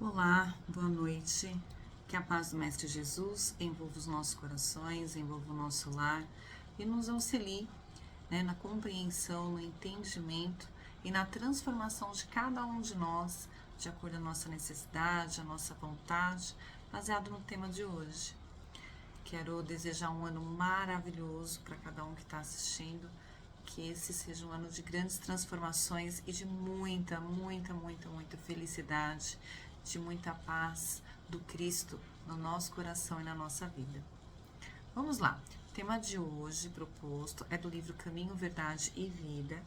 Olá, boa noite. Que a paz do Mestre Jesus envolva os nossos corações, envolva o nosso lar e nos auxilie, na compreensão, no entendimento e na transformação de cada um de nós, de acordo com a nossa necessidade, a nossa vontade, baseado no tema de hoje. Quero desejar um ano maravilhoso para cada um que está assistindo, que esse seja um ano de grandes transformações e de muita, muita, muita, muita felicidade, de muita paz do Cristo no nosso coração e na nossa vida. Vamos lá. O tema de hoje proposto é do livro Caminho, Verdade e Vida,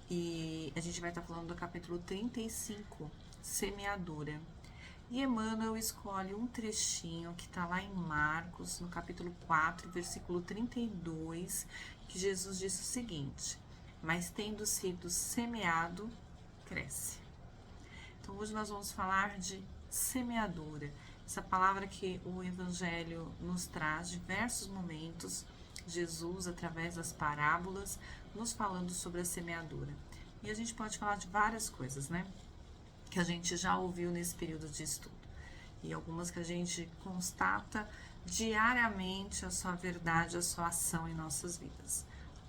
e a gente vai estar falando do capítulo 35, Semeadura. E Emmanuel escolhe um trechinho que está lá em Marcos, no capítulo 4, versículo 32, que Jesus disse o seguinte: mas tendo sido semeado, cresce. Então hoje nós vamos falar de semeadura, essa palavra que o Evangelho nos traz diversos momentos, Jesus através das parábolas, nos falando sobre a semeadura. E a gente pode falar de várias coisas, que a gente já ouviu nesse período de estudo. E algumas que a gente constata diariamente a sua verdade, a sua ação em nossas vidas.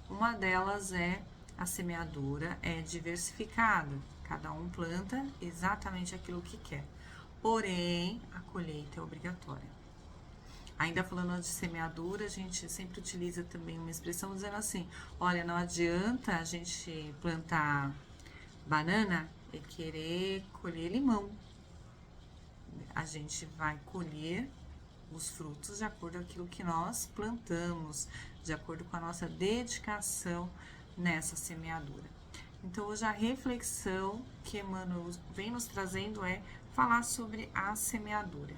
Uma delas é a semeadura é diversificada. Cada um planta exatamente aquilo que quer. Porém, a colheita é obrigatória. Ainda falando de semeadura, a gente sempre utiliza também uma expressão dizendo assim: olha, não adianta a gente plantar banana e querer colher limão. A gente vai colher os frutos de acordo com aquilo que nós plantamos, de acordo com a nossa dedicação nessa semeadura. Então, hoje a reflexão que Emmanuel vem nos trazendo é falar sobre a semeadura.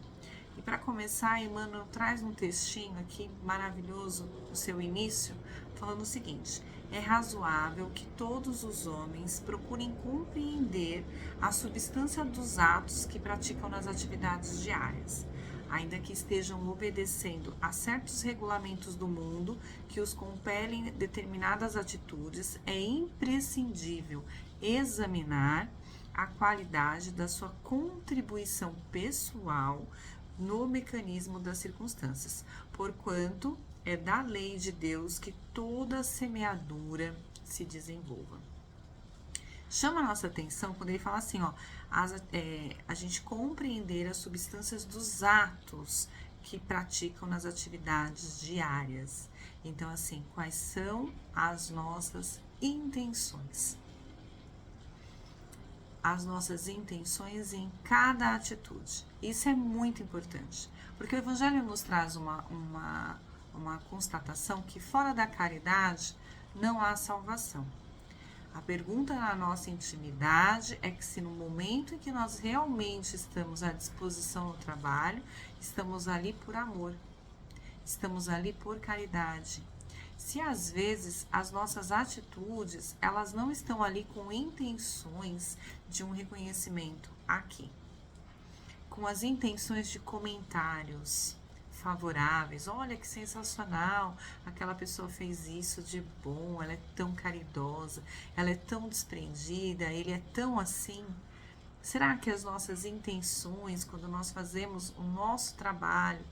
E para começar, Emmanuel traz um textinho aqui maravilhoso, no seu início, falando o seguinte: é razoável que todos os homens procurem compreender a substância dos atos que praticam nas atividades diárias, ainda que estejam obedecendo a certos regulamentos do mundo que os compelem a determinadas atitudes, é imprescindível examinar a qualidade da sua contribuição pessoal no mecanismo das circunstâncias, porquanto é da lei de Deus que toda semeadura se desenvolva. Chama a nossa atenção quando ele fala assim, a gente compreender as substâncias dos atos que praticam nas atividades diárias. Então, assim, quais são as nossas intenções? As nossas intenções em cada atitude. Isso é muito importante, porque o Evangelho nos traz uma constatação que fora da caridade não há salvação. A pergunta na nossa intimidade é que se no momento em que nós realmente estamos à disposição no trabalho, estamos ali por amor, estamos ali por caridade. Se às vezes as nossas atitudes, elas não estão ali com intenções de um reconhecimento aqui, com as intenções de comentários favoráveis, olha que sensacional, aquela pessoa fez isso de bom, ela é tão caridosa, ela é tão desprendida, ele é tão assim. Será que as nossas intenções, quando nós fazemos o nosso trabalho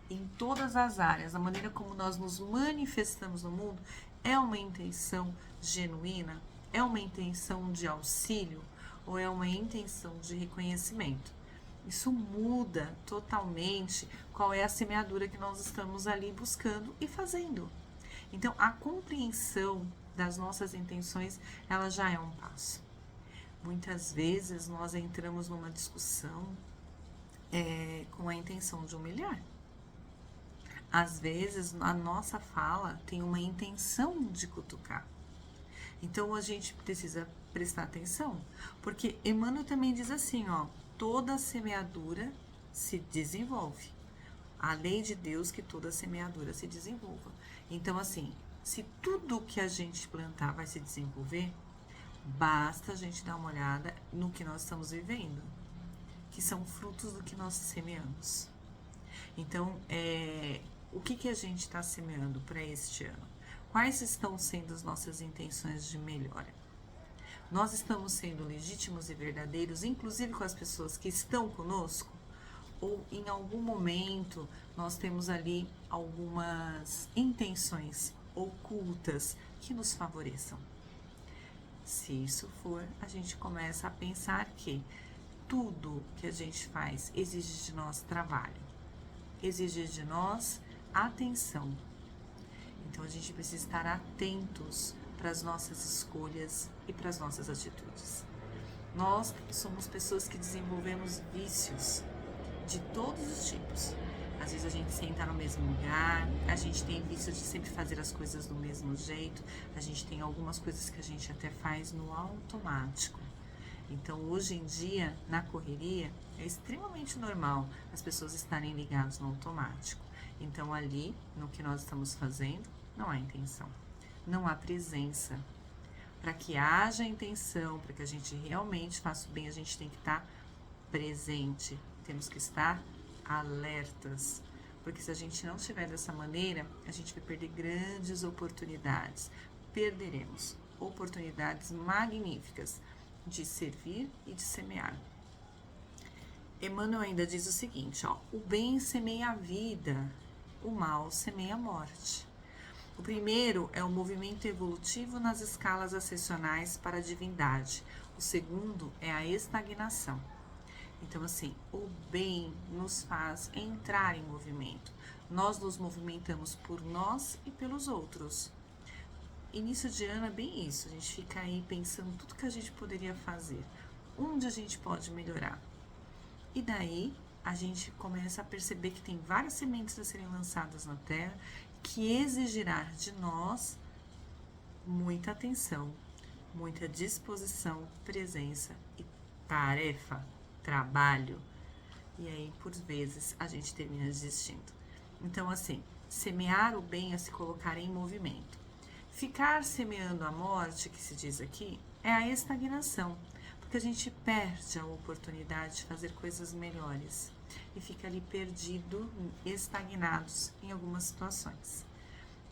em todas as áreas, a maneira como nós nos manifestamos no mundo, é uma intenção genuína? É uma intenção de auxílio? Ou é uma intenção de reconhecimento? Isso muda totalmente qual é a semeadura que nós estamos ali buscando e fazendo. Então, a compreensão das nossas intenções, ela já é um passo. Muitas vezes nós entramos numa discussão com a intenção de humilhar. Às vezes, a nossa fala tem uma intenção de cutucar. Então, a gente precisa prestar atenção, porque Emmanuel também diz assim, toda semeadura se desenvolve. A lei de Deus que toda semeadura se desenvolva. Então, assim, se tudo que a gente plantar vai se desenvolver, basta a gente dar uma olhada no que nós estamos vivendo, que são frutos do que nós semeamos. Então, o que a gente está semeando para este ano? Quais estão sendo as nossas intenções de melhora? Nós estamos sendo legítimos e verdadeiros, inclusive com as pessoas que estão conosco? Ou em algum momento nós temos ali algumas intenções ocultas que nos favoreçam? Se isso for, a gente começa a pensar que tudo que a gente faz exige de nós trabalho, exige de nós atenção. Então a gente precisa estar atentos para as nossas escolhas e para as nossas atitudes. Nós somos pessoas que desenvolvemos vícios de todos os tipos. Às vezes a gente senta no mesmo lugar, a gente tem vício de sempre fazer as coisas do mesmo jeito, a gente tem algumas coisas que a gente até faz no automático. Então, hoje em dia, na correria, é extremamente normal as pessoas estarem ligadas no automático. Então, ali, no que nós estamos fazendo, não há intenção, não há presença. Para que haja intenção, para que a gente realmente faça o bem, a gente tem que estar presente, temos que estar alertas, porque se a gente não estiver dessa maneira, a gente vai perder grandes oportunidades, perderemos oportunidades magníficas de servir e de semear. Emmanuel ainda diz o seguinte, o bem semeia a vida, o mal semeia a morte. O primeiro é o movimento evolutivo nas escalas ascensionais para a divindade, o segundo é a estagnação. Então, assim, o bem nos faz entrar em movimento. Nós nos movimentamos por nós e pelos outros. Início de ano é bem isso, a gente fica aí pensando tudo que a gente poderia fazer, onde a gente pode melhorar. E daí, a gente começa a perceber que tem várias sementes a serem lançadas na terra, que exigirá de nós muita atenção, muita disposição, presença e tarefa. Trabalho, e aí por vezes a gente termina desistindo. Então, assim, semear o bem é se colocar em movimento. Ficar semeando a morte, que se diz aqui, é a estagnação, porque a gente perde a oportunidade de fazer coisas melhores e fica ali perdido, estagnados em algumas situações.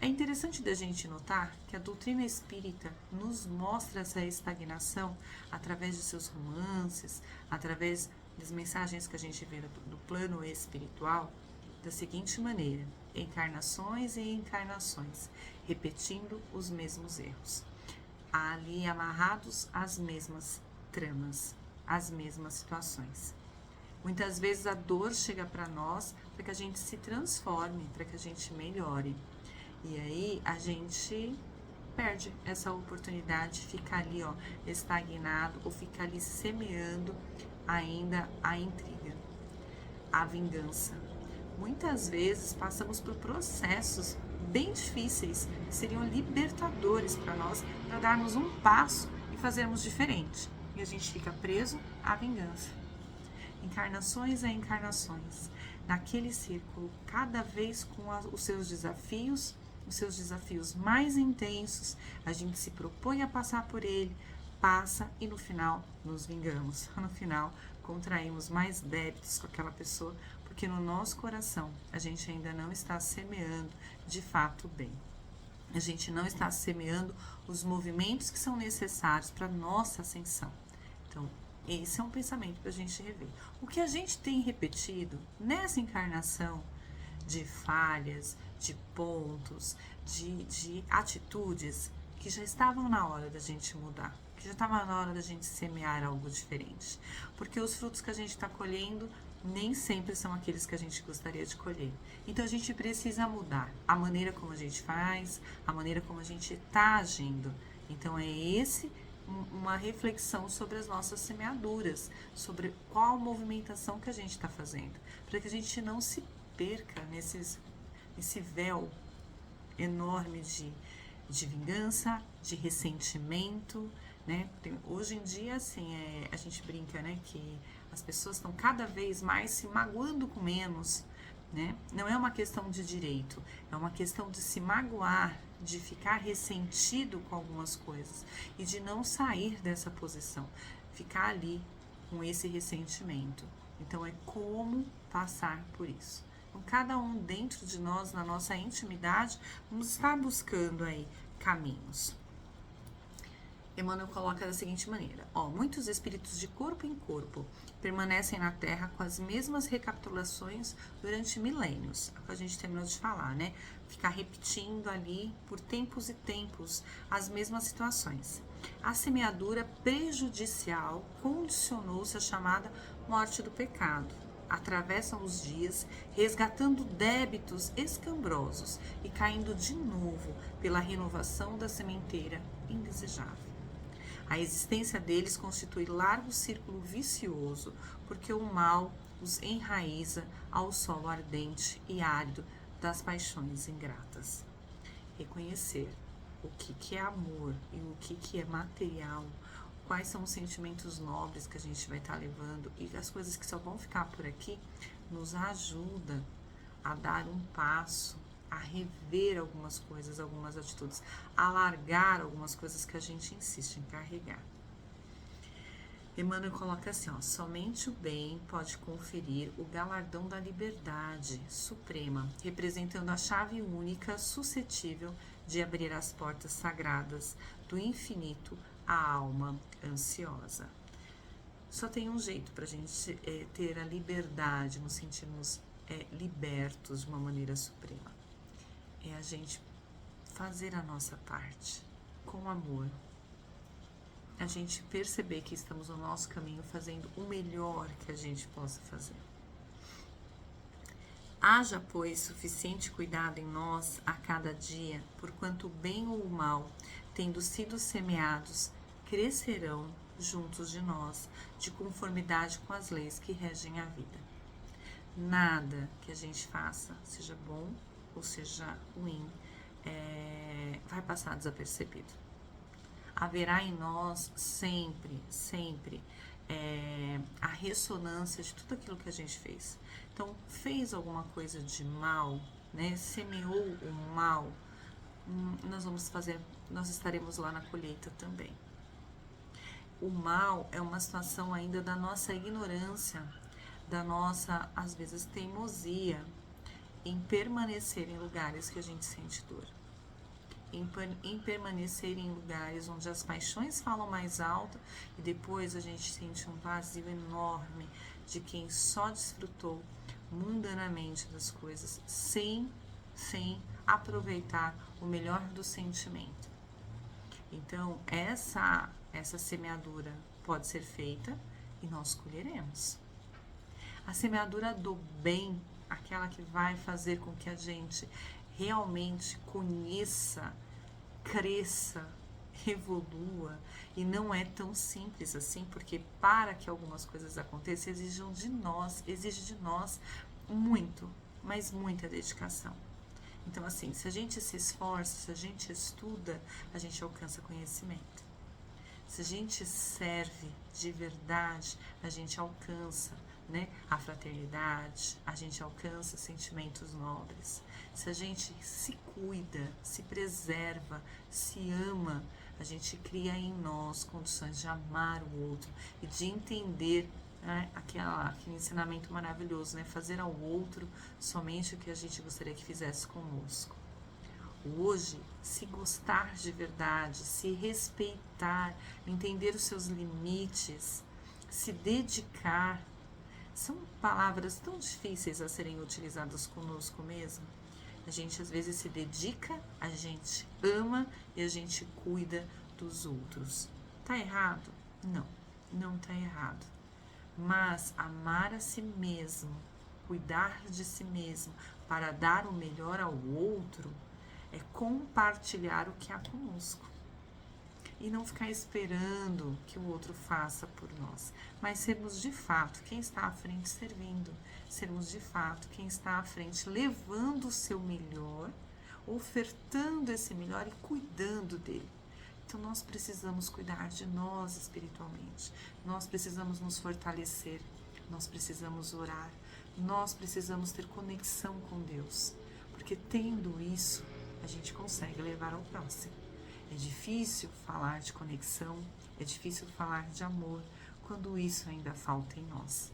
É interessante da gente notar que a doutrina espírita nos mostra essa estagnação através de seus romances, através das mensagens que a gente vê do plano espiritual, da seguinte maneira: encarnações e encarnações, repetindo os mesmos erros, ali amarrados às mesmas tramas, às mesmas situações. Muitas vezes a dor chega para nós para que a gente se transforme, para que a gente melhore. E aí a gente perde essa oportunidade de ficar ali, estagnado, ou ficar ali semeando ainda a intriga, a vingança. Muitas vezes passamos por processos bem difíceis, que seriam libertadores para nós, para darmos um passo e fazermos diferente. E a gente fica preso à vingança. Encarnações a encarnações, naquele círculo, cada vez com os seus desafios mais intensos, a gente se propõe a passar por ele, passa e no final nos vingamos. No final contraímos mais débitos com aquela pessoa, porque no nosso coração a gente ainda não está semeando de fato o bem. A gente não está semeando os movimentos que são necessários para a nossa ascensão. Então, esse é um pensamento para a gente rever. O que a gente tem repetido nessa encarnação de falhas, de pontos, de atitudes que já estavam na hora da gente mudar, que já estava na hora da gente semear algo diferente. Porque os frutos que a gente está colhendo nem sempre são aqueles que a gente gostaria de colher. Então a gente precisa mudar a maneira como a gente faz, a maneira como a gente está agindo. Então é uma reflexão sobre as nossas semeaduras, sobre qual movimentação que a gente está fazendo, para que a gente não se perca nesse véu enorme de vingança, de ressentimento, né? Hoje em dia, assim, a gente brinca, né, que as pessoas estão cada vez mais se magoando com menos, né? Não é uma questão de direito, é uma questão de se magoar, de ficar ressentido com algumas coisas e de não sair dessa posição, ficar ali com esse ressentimento. Então, é como passar por isso. Então, cada um dentro de nós, na nossa intimidade, vamos estar buscando aí caminhos. Emmanuel coloca da seguinte maneira: muitos espíritos de corpo em corpo permanecem na Terra com as mesmas recapitulações durante milênios. É o que a gente terminou de falar, né? Ficar repetindo ali por tempos e tempos as mesmas situações. A semeadura prejudicial condicionou-se à chamada morte do pecado. Atravessam os dias, resgatando débitos escambrosos e caindo de novo pela renovação da sementeira indesejável. A existência deles constitui largo círculo vicioso, porque o mal os enraiza ao solo ardente e árido das paixões ingratas. Reconhecer o que é amor e o que é material, quais são os sentimentos nobres que a gente vai estar levando e as coisas que só vão ficar por aqui, nos ajuda a dar um passo, a rever algumas coisas, algumas atitudes, a largar algumas coisas que a gente insiste em carregar. Emmanuel coloca assim, somente o bem pode conferir o galardão da liberdade suprema, representando a chave única suscetível de abrir as portas sagradas do infinito à alma ansiosa. Só tem um jeito para a gente ter a liberdade, nos sentirmos libertos de uma maneira suprema. É a gente fazer a nossa parte com amor. A gente perceber que estamos no nosso caminho fazendo o melhor que a gente possa fazer. Haja, pois, suficiente cuidado em nós a cada dia, porquanto o bem ou o mal, tendo sido semeados, crescerão juntos de nós, de conformidade com as leis que regem a vida. Nada que a gente faça, seja bom ou seja ruim, vai passar desapercebido. Haverá em nós sempre a ressonância de tudo aquilo que a gente fez. Então, fez alguma coisa de mal, né? Semeou o mal, nós estaremos lá na colheita também. O mal é uma situação ainda da nossa ignorância, da nossa, às vezes, teimosia em permanecer em lugares que a gente sente dor. Em permanecer em lugares onde as paixões falam mais alto e depois a gente sente um vazio enorme de quem só desfrutou mundanamente das coisas sem aproveitar o melhor do sentimento. Então, essa semeadura pode ser feita e nós colheremos. A semeadura do bem, aquela que vai fazer com que a gente realmente conheça, cresça, evolua, e não é tão simples assim, porque para que algumas coisas aconteçam, exige de nós muito, mas muita dedicação. Então, assim, se a gente se esforça, se a gente estuda, a gente alcança conhecimento. Se a gente serve de verdade, a gente alcança, né, a fraternidade, a gente alcança sentimentos nobres. Se a gente se cuida, se preserva, se ama, a gente cria em nós condições de amar o outro e de entender, né, aquele ensinamento maravilhoso, né, fazer ao outro somente o que a gente gostaria que fizesse conosco. Hoje, se gostar de verdade, se respeitar, entender os seus limites, se dedicar, são palavras tão difíceis a serem utilizadas conosco mesmo. A gente às vezes se dedica, a gente ama e a gente cuida dos outros. Tá errado? Não, não tá errado. Mas amar a si mesmo, cuidar de si mesmo para dar o melhor ao outro, é compartilhar o que há conosco. E não ficar esperando que o outro faça por nós, mas sermos de fato quem está à frente servindo, sermos de fato quem está à frente levando o seu melhor, ofertando esse melhor e cuidando dele. Então nós precisamos cuidar de nós espiritualmente, nós precisamos nos fortalecer, nós precisamos orar, nós precisamos ter conexão com Deus, porque tendo isso, a gente consegue levar ao próximo. É difícil falar de conexão, é difícil falar de amor, quando isso ainda falta em nós.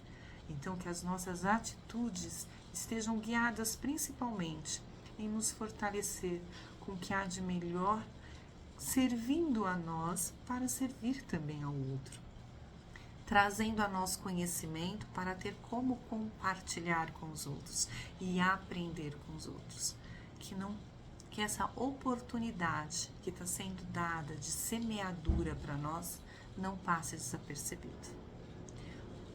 Então, que as nossas atitudes estejam guiadas principalmente em nos fortalecer com o que há de melhor servindo a nós para servir também ao outro, trazendo a nós conhecimento para ter como compartilhar com os outros e aprender com os outros. Que essa oportunidade que está sendo dada de semeadura para nós não passe desapercebida.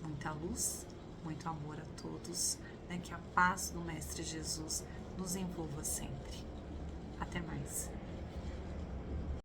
Muita luz, muito amor a todos, né? Que a paz do Mestre Jesus nos envolva sempre. Até mais.